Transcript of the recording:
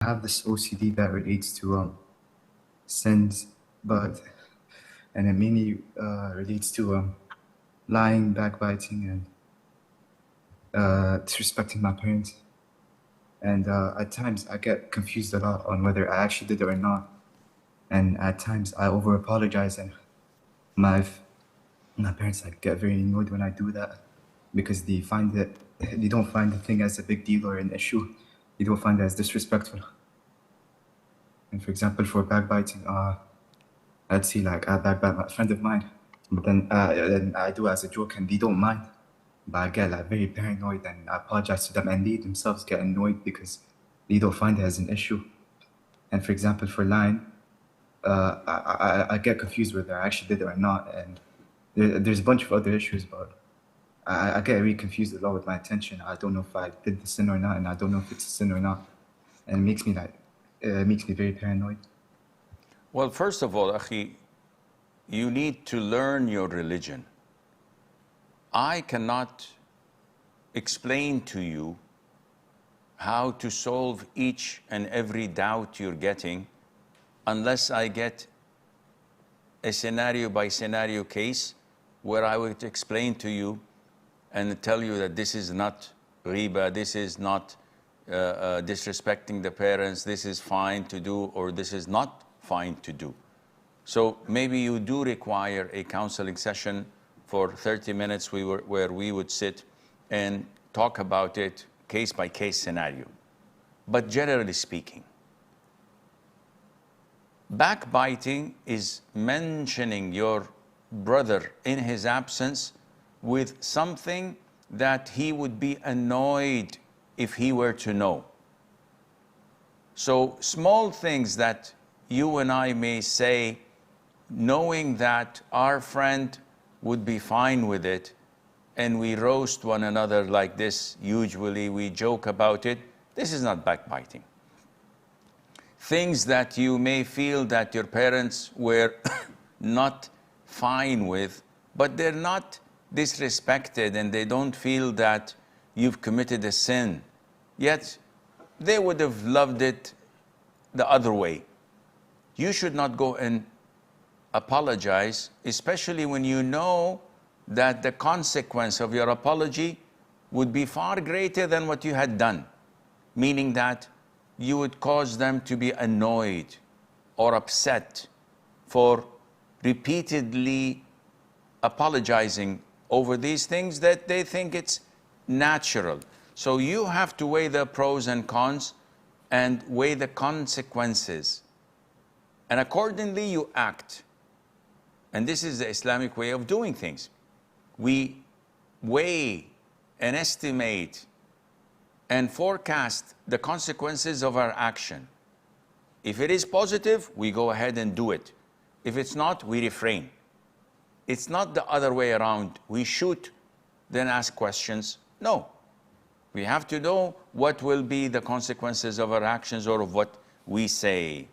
I have this OCD that relates to sins, and it mainly relates to lying, backbiting, and disrespecting my parents. And at times I get confused a lot on whether I actually did it or not. And at times I over apologize, and my parents get very annoyed when I do that because they don't find the thing as a big deal or an issue. They don't find it as disrespectful. And for example, for backbiting, let's see, like I backbite a friend of mine, but then I do it as a joke and they don't mind. But I get like very paranoid and I apologize to them, and they themselves get annoyed because they don't find it as an issue. And for example, for lying, I get confused whether I actually did it or not. And there's a bunch of other issues, but I get really confused a lot with my attention. I don't know if I did the sin or not, and I don't know if it's a sin or not. And it makes me very paranoid. Well, first of all, Akhi, you need to learn your religion. I cannot explain to you how to solve each and every doubt you're getting unless I get a scenario by scenario case where I would explain to you and tell you that this is not riba, this is not disrespecting the parents, this is fine to do, or this is not fine to do. So maybe you do require a counseling session for 30 minutes where we would sit and talk about it case by case scenario. But generally speaking, backbiting is mentioning your brother in his absence with something that he would be annoyed if he were to know. So small things that you and I may say, knowing that our friend would be fine with it, and we roast one another like this, usually we joke about it, this is not backbiting. Things that you may feel that your parents were not fine with, but they're not disrespected and they don't feel that you've committed a sin, yet they would have loved it the other way. You should not go and apologize, especially when you know that the consequence of your apology would be far greater than what you had done, meaning that you would cause them to be annoyed or upset for repeatedly apologizing over these things that they think it's natural. So you have to weigh the pros and cons and weigh the consequences. And accordingly you act. And this is the Islamic way of doing things. We weigh and estimate and forecast the consequences of our action. If it is positive, we go ahead and do it. If it's not, we refrain. It's not the other way around. We shoot, then ask questions. No. We have to know what will be the consequences of our actions or of what we say.